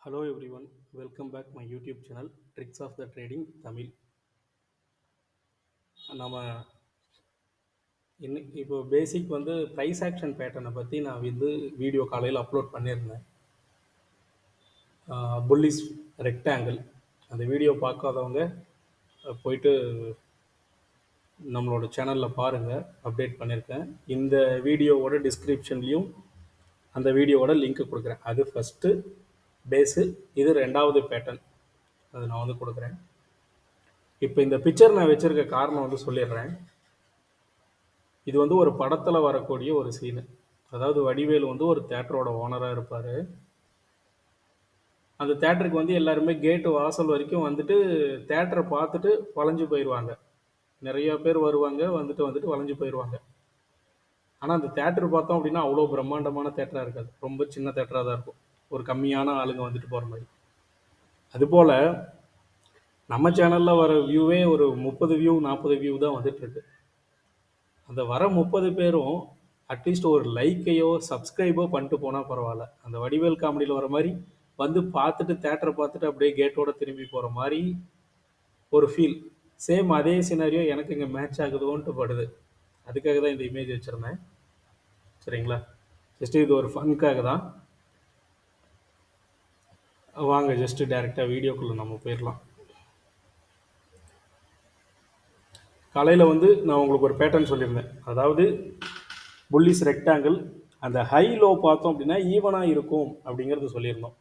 Hello everyone, welcome back my YouTube channel Tricks of the Trading Tamil. நம்ம இப்போ பேசிக் price action பேட்டர்னை பற்றி நான் வீடியோ காலையில் அப்லோட் பண்ணியிருந்தேன். புல்லிஷ் ரெக்டாங்கிள் அந்த வீடியோ பார்க்காதவங்க போயிட்டு நம்மளோட சேனலில் பாருங்கள், அப்டேட் பண்ணியிருக்கேன். இந்த வீடியோவோட டிஸ்கிரிப்ஷன்லேயும் அந்த வீடியோவோட லிங்க் கொடுக்குறேன். அது ஃபஸ்ட்டு பேஸு, இது ரெண்டாவது பேட்டர்ன், அது நான் கொடுக்குறேன். இப்போ இந்த பிக்சர் நான் வச்சிருக்க காரணம் சொல்லிடுறேன். இது ஒரு படத்தில் வரக்கூடிய ஒரு சீனு. அதாவது வடிவேலு ஒரு தேட்டரோட ஓனராக இருப்பார். அந்த தேட்டருக்கு எல்லாருமே கேட்டு வாசல் வரைக்கும் வந்துட்டு தேட்டரை பார்த்துட்டு வளைஞ்சு போயிடுவாங்க. நிறைய பேர் வருவாங்க, வந்துட்டு வளைஞ்சு போயிடுவாங்க. ஆனால் அந்த தேட்டர் பார்த்தோம் அப்படின்னா அவ்வளோ பிரம்மாண்டமான தேட்டராக இருக்காது, ரொம்ப சின்ன தேட்டராக தான் இருக்கும், ஒரு கம்மியான ஆளுங்க வந்துட்டு போகிற மாதிரி. அதுபோல் நம்ம சேனலில் வர வியூவே ஒரு 30 வியூ 40 வியூ தான் வந்துட்டுருக்கு. அந்த வர 30 பேரும் அட்லீஸ்ட் ஒரு லைக்கையோ சப்ஸ்கிரைபோ பண்ணிட்டு போனால் பரவாயில்ல. அந்த வடிவேல் காமெடியில் வர மாதிரி பார்த்துட்டு தேட்டரை பார்த்துட்டு அப்படியே கேட்டோட திரும்பி போகிற மாதிரி ஒரு ஃபீல். சேம் அதே சினாரியோ எனக்கு இங்கே மேட்ச் ஆகுதோன்ட்டு படுது. அதுக்காக தான் இந்த இமேஜ் வச்சுருந்தேன். சரிங்களா, ஜஸ்ட்டு இது ஒரு ஃபன்காக தான். வாங்க ஜஸ்ட்டு டைரெக்டாக வீடியோக்குள்ளே நம்ம போயிடலாம். காலையில் நான் உங்களுக்கு ஒரு பேட்டர்ன் சொல்லியிருந்தேன். அதாவது புல்லிஷ் ரெக்டாங்கிள், அந்த ஹை லோ பார்த்தோம் அப்படின்னா ஈவனாக இருக்கும் அப்படிங்கிறது சொல்லியிருந்தோம்.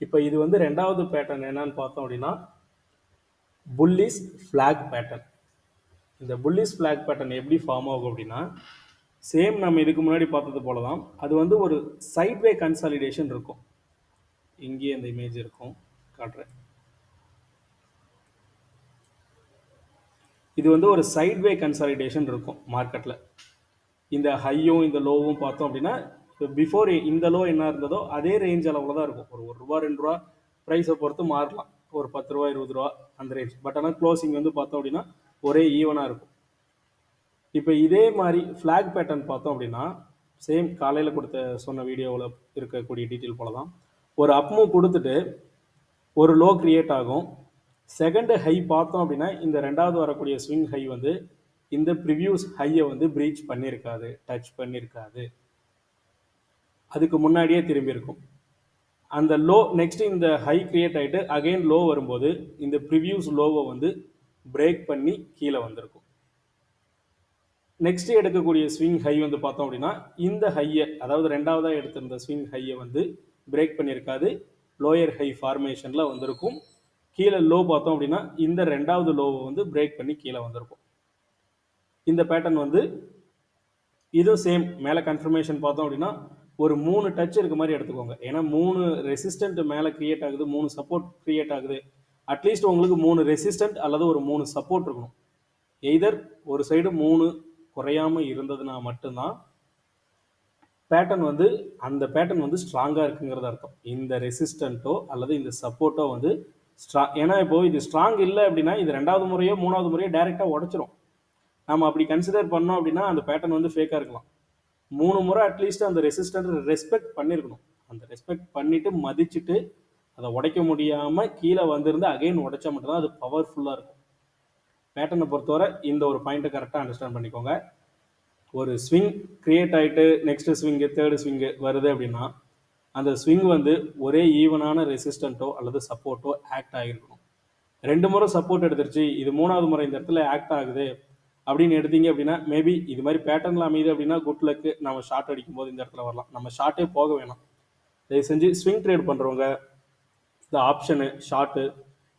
இப்போ இது ரெண்டாவது பேட்டர்ன் என்னன்னு பார்த்தோம் அப்படின்னா புல்லிஷ் ஃப்ளாக் பேட்டர்ன். இந்த புல்லிஷ் ஃப்ளாக் பேட்டர்ன் எப்படி ஃபார்ம் ஆகும் அப்படின்னா, சேம் நம்ம இதுக்கு முன்னாடி பார்த்தது போல தான். அது ஒரு சைட்வே கன்சாலிடேஷன் இருக்கும். இங்கேயே இந்த இமேஜ் இருக்கும், காட்டுறேன். இது ஒரு சைட்வே கன்சாலிடேஷன் இருக்கும் மார்க்கெட்டில். இந்த ஹையும் இந்த லோவும் பார்த்தோம் அப்படின்னா பிஃபோர் இந்த லோ என்ன இருந்ததோ அதே ரேஞ்ச் அளவில் தான் இருக்கும். ஒரு ரூபா 2 ரூபா ப்ரைஸை பொறுத்து மாறலாம், ஒரு 10 ரூபா 20 ரூபா அந்த ரேஞ்ச். பட் ஆனால் க்ளோசிங் பார்த்தோம் அப்படின்னா ஒரே ஈவனாக இருக்கும். இப்போ இதே மாதிரி ஃப்ளாக் பேட்டர்ன் பார்த்தோம் அப்படின்னா சேம் காலையில் சொன்ன வீடியோவில் இருக்கக்கூடிய டீட்டெயில் போல தான். ஒரு அப்மூவ் கொடுத்துட்டு ஒரு லோ கிரியேட் ஆகும். செகண்ட் ஹை பார்த்தோம் அப்படின்னா இந்த ரெண்டாவது வரக்கூடிய ஸ்விங் ஹை இந்த ப்ரிவியூஸ் ஹையை பிரீச் பண்ணியிருக்காது, டச் பண்ணியிருக்காது, அதுக்கு முன்னாடியே திரும்பி இருக்கும். அந்த லோ நெக்ஸ்ட் இந்த ஹை கிரியேட் ஆகிட்டு அகெயின் லோ வரும்போது இந்த ப்ரிவியூஸ் லோவை பிரேக் பண்ணி கீழே வந்திருக்கும். நெக்ஸ்ட் எடுக்கக்கூடிய ஸ்விங் ஹை பார்த்தோம் அப்படின்னா இந்த ஹையை, அதாவது ரெண்டாவதாக எடுத்திருந்த ஸ்விங் ஹையை பிரேக் பண்ணியிருக்காது, லோயர் ஹை ஃபார்மேஷனில் வந்திருக்கும். கீழே லோ பார்த்தோம் அப்படின்னா இந்த ரெண்டாவது லோவை பிரேக் பண்ணி கீழே வந்திருக்கும். இந்த பேட்டர்ன் இதுவும் சேம். மேலே கன்ஃபர்மேஷன் பார்த்தோம் அப்படின்னா ஒரு 3 டச் இருக்க மாதிரி எடுத்துக்கோங்க. ஏன்னா 3 ரெசிஸ்டன்ட் மேலே கிரியேட் ஆகுது, 3 சப்போர்ட் கிரியேட் ஆகுது. அட்லீஸ்ட் உங்களுக்கு 3 ரெசிஸ்டன்ட் அல்லது ஒரு 3 சப்போர்ட் இருக்கணும். எய்தர் ஒரு சைடு 3 குறையாம இருந்ததுன்னா மட்டும்தான் பேட்டர்ன் அந்த பேட்டர்ன் ஸ்ட்ராங்காக இருக்குங்கிறது அர்த்தம். இந்த ரெசிஸ்டண்ட்டோ அல்லது இந்த சப்போர்ட்டோ ஸ்ட்ராங். ஏன்னா இப்போ இது ஸ்ட்ராங் இல்லை அப்படின்னா இது ரெண்டாவது முறையோ மூணாவது முறையோ டைரெக்டாக உடச்சிரும். நம்ம அப்படி கன்சிடர் பண்ணோம் அப்படின்னா அந்த பேட்டர்ன் ஃபேக்காக இருக்கலாம். 3 முறை அட்லீஸ்ட் அந்த ரெசிஸ்டன்ட் ரெஸ்பெக்ட் பண்ணியிருக்கணும். அந்த ரெஸ்பெக்ட் பண்ணிவிட்டு மதிச்சுட்டு அதை உடைக்க முடியாமல் கீழே வந்திருந்து அகைன் உடைச்சா மட்டும்தான் அது பவர்ஃபுல்லாக இருக்கும். பேட்டர்னை பொறுத்தவரை இந்த ஒரு பாயிண்ட்டை கரெக்டாக அண்டர்ஸ்டாண்ட் பண்ணிக்கோங்க. ஒரு ஸ்விங் கிரியேட் ஆகிட்டு நெக்ஸ்ட் ஸ்விங்கு தேர்டு ஸ்விங்கு வருது அப்படின்னா அந்த ஸ்விங் ஒரே ஈவனான ரெசிஸ்டண்ட்டோ அல்லது சப்போர்ட்டோ ஆக்ட் ஆகிருக்கணும். 2 முறை சப்போர்ட் எடுத்துருச்சு, இது 3வது முறை இந்த இடத்துல ஆக்ட் ஆகுது அப்படின்னு எடுத்தீங்க அப்படின்னா மேபி இது மாதிரி பேட்டர்னில் அமையுது அப்படின்னா குட் லக்கு, நம்ம ஷார்ட் அடிக்கும் போது இந்த இடத்துல வரலாம். நம்ம ஷார்ட்டே போக வேணாம். தயவு செஞ்சு ஸ்விங் ட்ரேட் பண்ணுறவங்க இந்த ஆப்ஷனு ஷார்ட்டு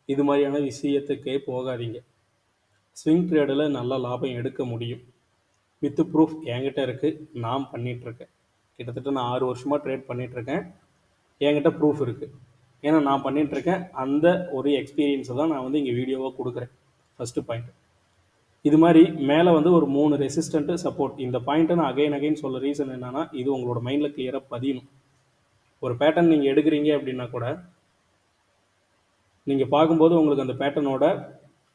இது மாதிரியான விஷயத்துக்கே போகாதீங்க. ஸ்விங் ட்ரேடில் நல்ல லாபம் எடுக்க முடியும். வித் ப்ரூஃப் என்கிட்ட இருக்குது, நான் பண்ணிகிட்ருக்கேன். கிட்டத்தட்ட நான் 6 வருஷமாக ட்ரேட் பண்ணிகிட்ருக்கேன். என்கிட்ட ப்ரூஃப் இருக்குது. ஏன்னா நான் பண்ணிகிட்ருக்கேன். அந்த ஒரு எக்ஸ்பீரியன்ஸை தான் நான் இங்கே வீடியோவாக கொடுக்குறேன். First point. இது மாதிரி மேலே ஒரு 3 ரெசிஸ்டண்ட்டு சப்போர்ட். இந்த பாயிண்ட்டை நான் அகைன் சொல்ல ரீசன் என்னென்னா இது உங்களோட மைண்டில் கிளியராக பதியணும். ஒரு பேட்டர்ன் நீங்கள் எடுக்கிறீங்க அப்படின்னா கூட நீங்கள் பார்க்கும்போது உங்களுக்கு அந்த பேட்டர்னோட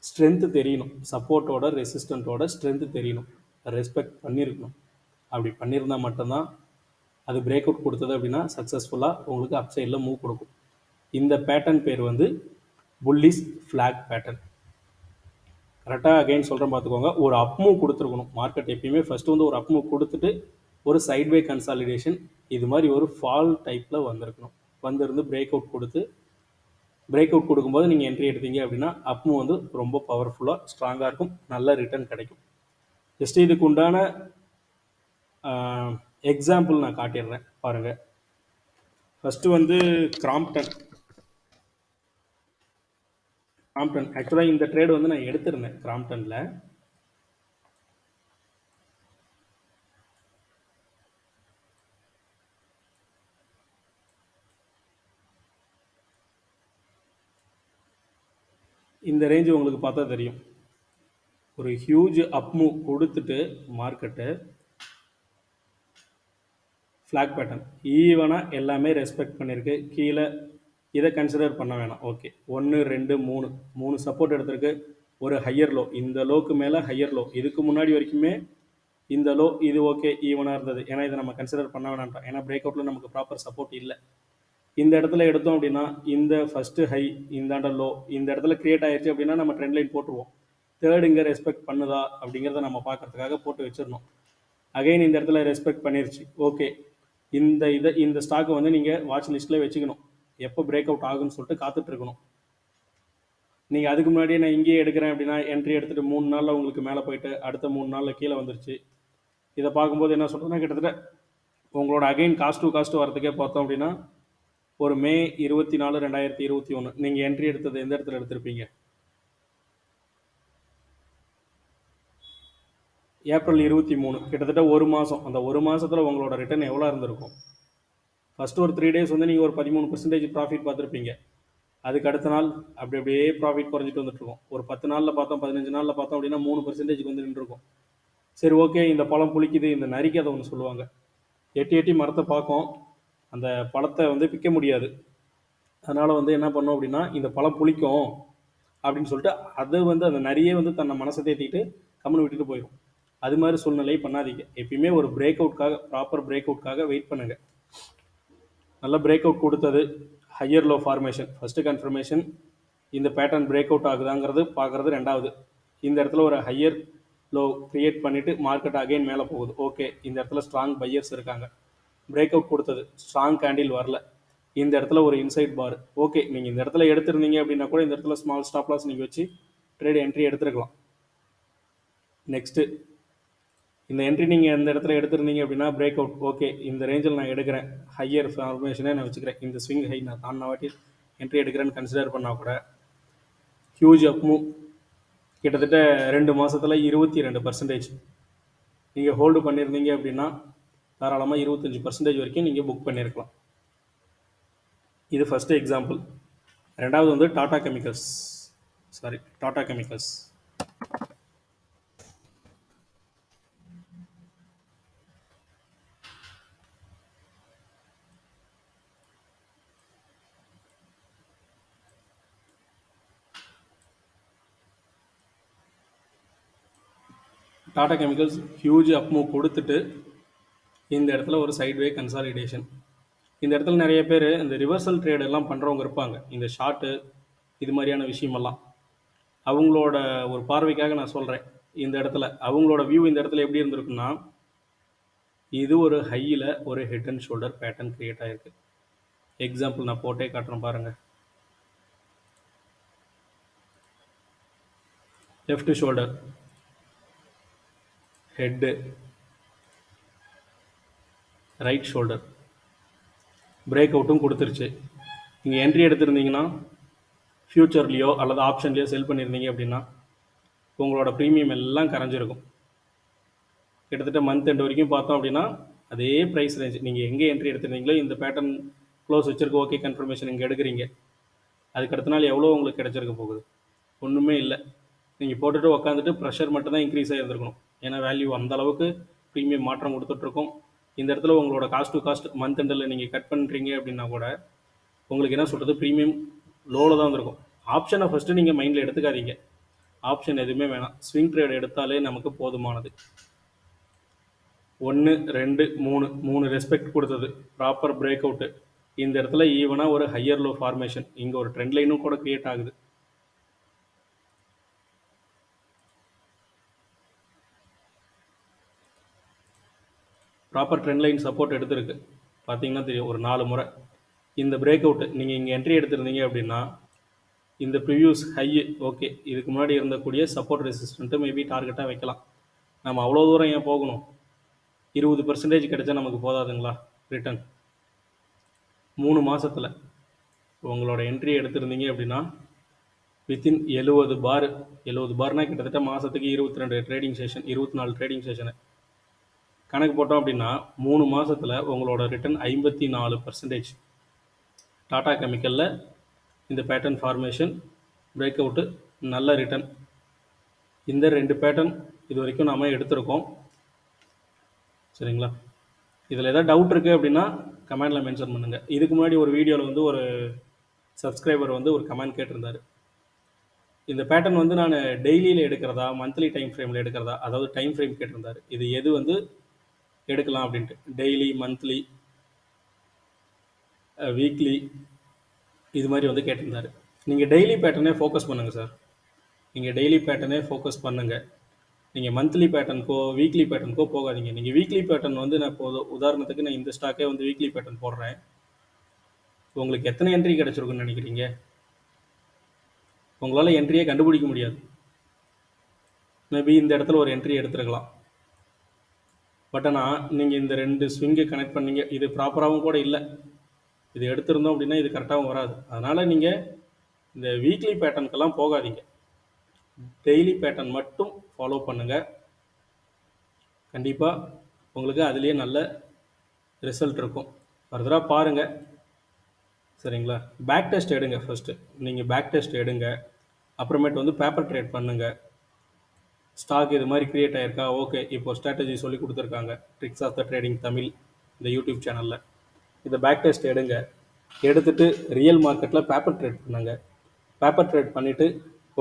ஸ்ட்ரென்த்து தெரியணும், சப்போர்ட்டோட ரெசிஸ்டண்ட்டோட ஸ்ட்ரென்த்து தெரியணும், ரெஸ்பெக்ட் பண்ணியிருக்கணும். அப்படி பண்ணியிருந்தால் மட்டும்தான் அது பிரேக் அவுட் கொடுத்தது அப்படின்னா சக்ஸஸ்ஃபுல்லாக உங்களுக்கு அப்சைடில் மூவ் கொடுக்கும். இந்த பேட்டர்ன் பேர் வந்து புல்லிஷ் ஃப்ளாக் பேட்டர்ன். கரெக்டாக அகைன் சொல்கிறேன் பார்த்துக்கோங்க. ஒரு அப் மூவ் கொடுத்துருக்கணும். மார்க்கெட் எப்பயுமே ஃபஸ்ட்டு வந்து ஒரு அப் மூவ் கொடுத்துட்டு ஒரு சைட்வே கன்சாலிடேஷன் இது மாதிரி ஒரு ஃபால் டைப்பில் வந்திருக்கணும். வந்திருந்து பிரேக் அவுட் கொடுத்து பிரேக் அவுட் கொடுக்கும்போது நீங்கள் என்ட்ரி எடுத்தீங்க அப்படின்னா அப் மூவ் வந்து ரொம்ப பவர்ஃபுல்லாக ஸ்ட்ராங்காக இருக்கும், நல்ல ரிட்டர்ன் கிடைக்கும். ஜஸ்ட் இதுக்கு உண்டான எக்ஸாம்பிள் நான் காட்டிடுறேன் பாருங்கள். ஃபஸ்ட்டு வந்து கிராம்ப்டன் ஆக்சுவலாக இந்த ட்ரேடு வந்து நான் எடுத்திருந்தேன் கிராம்ப்டனில். இந்த ரேஞ்சு உங்களுக்கு பார்த்தா தெரியும். ஒரு ஹியூஜ் அப் மூவ் கொடுத்துட்டு மார்க்கெட்டு ஃப்ளாக் பேட்டர்ன் ஈவனாக எல்லாமே ரெஸ்பெக்ட் பண்ணியிருக்கு. கீழே இதை கன்சிடர் பண்ண வேணாம். ஓகே, 1 2 3 சப்போர்ட் எடுத்திருக்கு. ஒரு ஹையர் லோ, இந்த லோக்கு மேலே ஹையர் லோ. இதுக்கு முன்னாடி வரைக்குமே இந்த லோ இது ஓகே ஈவனாக இருந்தது. ஏன்னா இதை நம்ம கன்சிடர் பண்ண வேணாம்ட்டோம். ஏன்னா பிரேக் அவுட்டில் நமக்கு ப்ராப்பர் சப்போர்ட் இல்லை. இந்த இடத்துல எடுத்தோம் அப்படின்னா இந்த ஃபஸ்ட்டு ஹை இந்தாண்ட லோ இந்த இடத்துல கிரியேட் ஆயிடுச்சு அப்படின்னா நம்ம ட்ரெண்ட் லைன் போட்டுருவோம். தேர்ட் இங்கே ரெஸ்பெக்ட் பண்ணுதா அப்படிங்கிறத நம்ம பார்க்கறதுக்காக போட்டு வச்சிடணும். அகைன் இந்த இடத்துல ரெஸ்பெக்ட் பண்ணிருச்சு. ஓகே, இந்த ஸ்டாக்கை வந்து நீங்கள் வாட்ச் லிஸ்ட்டில் வச்சுக்கணும். எப்போ பிரேக் அவுட் ஆகுன்னு சொல்லிட்டு காத்துட்ருக்கணும். நீங்கள் அதுக்கு முன்னாடியே நான் இங்கேயே எடுக்கிறேன் அப்படின்னா என்ட்ரி எடுத்துகிட்டு 3 நாளில் உங்களுக்கு மேலே போயிட்டு அடுத்த 3 நாளில் கீழே வந்துருச்சு. இதை பார்க்கும்போது என்ன சொல்கிறேன்னா கிட்டத்தட்ட உங்களோட அகைன் காஸ்ட் டு காஸ்ட் வரதுக்கே பார்த்தோம் அப்படின்னா ஒரு மே 24 2021 நீங்கள் என்ட்ரி எடுத்தது எந்த இடத்துல எடுத்திருப்பீங்க? ஏப்ரல் 23. கிட்டத்தட்ட ஒரு மாதம். அந்த ஒரு மாதத்தில் உங்களோட ரிட்டர்ன் எவ்வளோ இருந்திருக்கும்? ஃபஸ்ட்டு ஒரு 3 டேஸ் வந்து நீங்கள் ஒரு 13% ப்ராஃபிட் பார்த்துருப்பீங்க. அதுக்கு அடுத்த நாள் அப்படியே ப்ராஃபிட் குறைஞ்சிட்டு வந்துட்டுருக்கும். ஒரு 10 நாளில் பார்த்தோம், 15 நாளில் பார்த்தோம் அப்படின்னா 3% வந்து நின்றுருக்கும். சரி ஓகே, இந்த பழம் புளிக்குது, இந்த நரிக்கு அதை ஒன்று சொல்லுவாங்க. எட்டி எட்டி மரத்தை பார்க்கும், அந்த பழத்தை வந்து பிக்க முடியாது. அதனால் வந்து என்ன பண்ணோம் அப்படின்னா இந்த பழம் புளிக்கும் அப்படின்னு சொல்லிட்டு அது வந்து அந்த நரியே வந்து தன்னை மனசை தேத்திட்டு கம்முன்னு விட்டுட்டு போயிடும். அது மாதிரி சூழ்நிலை பண்ணாதீங்க. எப்பயுமே ஒரு பிரேக் அவுட்காக ப்ராப்பர் பிரேக் அவுட்காக வெயிட் பண்ணுங்கள். நல்லா பிரேக் அவுட் கொடுத்தது higher low formation first confirmation. இந்த பேட்டர்ன் பிரேக் அவுட் ஆகுதாங்கிறது பார்க்குறது ரெண்டாவது. இந்த இடத்துல ஒரு ஹையர் லோ க்ரியேட் பண்ணிவிட்டு மார்க்கெட் அகைன் மேலே போகுது. ஓகே, இந்த இடத்துல ஸ்ட்ராங் பையர்ஸ் இருக்காங்க. பிரேக் அவுட் கொடுத்தது, ஸ்ட்ராங் கேண்டில் வரல. இந்த இடத்துல ஒரு இன்சைட் பார். ஓகே, நீங்கள் இந்த இடத்துல எடுத்திருந்தீங்க அப்படின்னா கூட இந்த இடத்துல ஸ்மால் ஸ்டாப் லாஸ் நீங்கள் வச்சு ட்ரேட் என்ட்ரி எடுத்துருக்கலாம். நெக்ஸ்ட்டு இந்த என்ட்ரி நீங்கள் இந்த இடத்துல எடுத்திருந்தீங்க அப்படின்னா பிரேக் அவுட். ஓகே, இந்த ரேஞ்சில் நான் எடுக்கிறேன், ஹையர் ஃபார்மேஷனே நான் வச்சுக்கிறேன், இந்த ஸ்விங் ஹை நான் தாண்டின வாட்டி என்ட்ரி எடுக்கிறேன்னு கன்சிடர் பண்ணால் கூட ஹியூஜ் அப் மூவ் கிட்டத்தட்ட 2 மாதத்தில் 22% நீங்கள் ஹோல்டு பண்ணியிருந்தீங்க அப்படின்னா தாராளமாக 25% வரைக்கும் நீங்கள் புக் பண்ணியிருக்கலாம். இது ஃபஸ்ட்டு எக்ஸாம்பிள். ரெண்டாவது வந்து Tata chemicals. Tata chemicals huge அப் மூவ் கொடுத்துட்டு இந்த இடத்துல ஒரு சைட்வே கன்சாலிடேஷன். இந்த இடத்துல நிறைய பேர் இந்த ரிவர்சல் ட்ரேட் எல்லாம் பண்ணுறவங்க இருப்பாங்க. இந்த ஷார்ட்டு இது மாதிரியான விஷயமெல்லாம் அவங்களோட ஒரு பார்வைக்காக நான் சொல்கிறேன். இந்த இடத்துல அவங்களோட வியூ இந்த இடத்துல எப்படி இருந்திருக்குன்னா, இது ஒரு ஹையில் ஒரு head and shoulder pattern create ஆகிருக்கு. எக்ஸாம்பிள் நான் போட்டே காட்டுறேன் பாருங்கள். Left shoulder, head, right shoulder break அவுட்டும் கொடுத்துருச்சு. நீங்கள் என்ட்ரி எடுத்திருந்தீங்கன்னா ஃப்யூச்சர்லேயோ அல்லது ஆப்ஷன்லேயோ செல் பண்ணியிருந்தீங்க அப்படின்னா உங்களோட ப்ரீமியம் எல்லாம் கரைஞ்சிருக்கும். கிட்டத்தட்ட மந்த் எண்ட் வரைக்கும் பார்த்தோம் அப்படின்னா அதே ப்ரைஸ் ரேஞ்ச் நீங்கள் எங்கே என்ட்ரி எடுத்திருந்தீங்களோ இந்த பேட்டர்ன் க்ளோஸ் வச்சுருக்கு. ஓகே, கன்ஃபர்மேஷன் இங்கே எடுக்கிறீங்க. அதுக்கு அடுத்த நாள் எவ்வளோ உங்களுக்கு கிடச்சிருக்க போகுது? ஒன்றுமே இல்லை. நீங்கள் போட்டுட்டு உக்காந்துட்டு ப்ரெஷர் மட்டும்தான் இன்க்ரீஸ் ஆகிருந்துருக்கணும். ஏன்னா வேல்யூ அந்தளவுக்கு ப்ரீமியம் மாற்றம் கொடுத்துட்ருக்கோம். இந்த இடத்துல உங்களோட காஸ்ட் டு காஸ்ட் மந்த் எண்டில் நீங்கள் கட் பண்ணுறீங்க அப்படின்னா கூட உங்களுக்கு என்ன சொல்கிறது, ப்ரீமியம் லோவில் தான் வந்திருக்கும். ஆப்ஷனை ஃபஸ்ட்டு நீங்கள் மைண்டில் எடுத்துக்காதீங்க. ஆப்ஷன் எதுவுமே வேணாம், ஸ்விங் ட்ரேட் எடுத்தாலே நமக்கு போதுமானது. 1 2 3 ரெஸ்பெக்ட் கொடுத்தது, ப்ராப்பர் பிரேக் அவுட்டு. இந்த இடத்துல ஈவனாக ஒரு ஹையர் லோ ஃபார்மேஷன், இங்கே ஒரு ட்ரெண்ட் லைனும் கூட கிரியேட் ஆகுது. ப்ராப்பர் ட்ரெண்ட் லைன் சப்போர்ட் எடுத்திருக்கு, பார்த்தீங்கன்னா தெரியும் ஒரு 4 முறை. இந்த பிரேக் அவுட் நீங்கள் இங்கே என்ட்ரி எடுத்திருந்தீங்க அப்படின்னா இந்த ப்ரிவியூஸ் ஹை ஓகே, இதுக்கு முன்னாடி இருந்தக்கூடிய சப்போர்ட் ரெசிஸ்டண்ட்டு மேபி டார்கெட்டாக வைக்கலாம். நம்ம அவ்வளோ தூரம் ஏன் போகணும்? 20% கிடைச்சா நமக்கு போதாதுங்களா ரிட்டர்ன்? 3 மாதத்தில் உங்களோட என்ட்ரி எடுத்திருந்தீங்க அப்படின்னா வித்தின் 70 பார், 70 பார்னால் கிட்டத்தட்ட மாதத்துக்கு 22 ட்ரேடிங் செஷன், 24 ட்ரேடிங் செஷனு கணக்கு போட்டோம் அப்படின்னா 3 மாதத்தில் உங்களோட ரிட்டர்ன் 54%. டாடா கெமிக்கலில் இந்த பேட்டர்ன் ஃபார்மேஷன் பிரேக் அவுட்டு நல்ல ரிட்டர்ன். இந்த 2 பேட்டர்ன் இது வரைக்கும் நாம் எடுத்திருக்கோம். சரிங்களா? இதில் ஏதாவது டவுட் இருக்குது அப்படின்னா கமெண்டில் மென்ஷன் பண்ணுங்கள். இதுக்கு முன்னாடி ஒரு வீடியோவில் வந்து ஒரு சப்ஸ்கிரைபர் வந்து ஒரு கமெண்ட் கேட்டிருந்தார். இந்த பேட்டர்ன் வந்து நான் டெய்லியில் எடுக்கிறதா மந்த்லி டைம் ஃப்ரேமில் எடுக்கிறதா, அதாவது டைம் ஃப்ரேம் கேட்டிருந்தார். இது எது வந்து எடுக்கலாம் அப்படின்ட்டு, டெய்லி, மந்த்லி, வீக்லி, இது மாதிரி வந்து கேட்டிருந்தார். நீங்கள் டெய்லி பேட்டர்னே ஃபோக்கஸ் பண்ணுங்கள் சார். நீங்கள் டெய்லி பேட்டர்னே ஃபோக்கஸ் பண்ணுங்கள். நீங்கள் மந்த்லி பேட்டர்னுக்கோ வீக்லி பேட்டர்னுக்கோ போகாதீங்க. நீங்கள் வீக்லி பேட்டர்ன் வந்து நான் இப்போ உதாரணத்துக்கு நான் இந்த ஸ்டாக்கே வந்து வீக்லி பேட்டர்ன் போடுறேன். உங்களுக்கு எத்தனை என்ட்ரி கிடச்சிருக்குன்னு நினைக்கிறீங்க? உங்களால் என்ட்ரியே கண்டுபிடிக்க முடியாது. மேபி இந்த இடத்துல ஒரு என்ட்ரி எடுத்துருக்கலாம். பட் ஆனால் நீங்கள் இந்த 2 ஸ்விங்கை கனெக்ட் பண்ணீங்க, இது ப்ராப்பராகவும் கூட இல்லை. இது எடுத்திருந்தோம் அப்படின்னா இது கரெக்டாகவும் வராது. அதனால் நீங்கள் இந்த வீக்லி பேட்டர்னுக்கெல்லாம் போகாதீங்க. டெய்லி பேட்டர்ன் மட்டும் ஃபாலோ பண்ணுங்கள். கண்டிப்பாக உங்களுக்கு அதுலேயே நல்ல ரிசல்ட் இருக்கும். ஃபர்தராக பாருங்கள். சரிங்களா? பேக் டெஸ்ட் எடுங்க ஃபஸ்ட்டு. நீங்கள் பேக் டெஸ்ட் எடுங்க. அப்புறமேட்டு வந்து பேப்பர் ட்ரேட் பண்ணுங்கள். ஸ்டாக் இது மாதிரி க்ரியேட் ஆகிருக்கா, ஓகே, இப்போ ஸ்ட்ராட்டஜி சொல்லி கொடுத்துருக்காங்க tricks of the trading Tamil இந்த யூடியூப் சேனலில். இதை பேக் டெஸ்ட் எடுங்க. எடுத்துகிட்டு ரியல் மார்க்கெட்டில் பேப்பர் ட்ரேட் பண்ணுங்க. பேப்பர் ட்ரேட் பண்ணிவிட்டு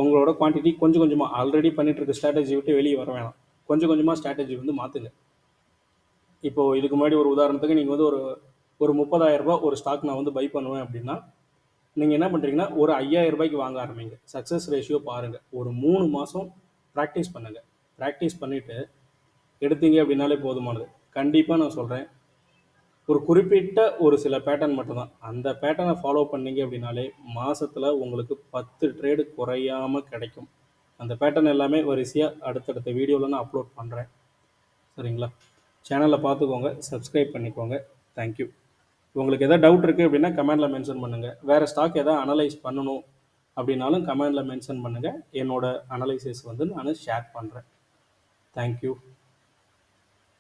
உங்களோட குவான்டிட்டி கொஞ்சம் கொஞ்சமாக ஆல்ரெடி பண்ணிகிட்டு இருக்க ஸ்ட்ராட்டஜி விட்டு வெளியே வர வேணாம். கொஞ்சம் கொஞ்சமாக ஸ்ட்ராட்டஜி வந்து மாற்றுங்க. இப்போது இதுக்கு முன்னாடி ஒரு உதாரணத்துக்கு நீங்கள் வந்து ஒரு 30,000 ரூபாய் ஒரு ஸ்டாக் நான் வந்து பை பண்ணுவேன் அப்படின்னா நீங்கள் என்ன பண்ணுறீங்கன்னா ஒரு 5,000 ரூபாய்க்கு வாங்க ஆரம்பிங்க. சக்ஸஸ் ரேஷியோ பாருங்கள். ஒரு 3 மாதம் ப்ராக்டிஸ் பண்ணுங்கள். ப்ராக்டிஸ் பண்ணிவிட்டு எடுத்தீங்க அப்படின்னாலே போதுமானது. கண்டிப்பாக நான் சொல்கிறேன், ஒரு குறிப்பிட்ட ஒரு சில பேட்டர்ன் மட்டும்தான். அந்த பேட்டர்னை ஃபாலோ பண்ணீங்க அப்படின்னாலே மாதத்தில் உங்களுக்கு 10 ட்ரேடு குறையாமல் கிடைக்கும். அந்த பேட்டர்ன் எல்லாமே வரிசையாக அடுத்தடுத்த வீடியோவில் நான் அப்லோட் பண்ணுறேன். சரிங்களா? சேனலை பார்த்துக்கோங்க, சப்ஸ்கிரைப் பண்ணிக்கோங்க. தேங்க்யூ. உங்களுக்கு எதாவது டவுட் இருக்குது அப்படின்னா கமெண்டில் மென்ஷன் பண்ணுங்கள். வேறு ஸ்டாக் எதாவது அனலைஸ் பண்ணணும் அப்படின்னாலும் கமெண்டில் மென்ஷன் பண்ணுங்கள். என்னோடய அனலைசிஸ் வந்து நான் ஷேர் பண்ணுறேன். தேங்க்யூ.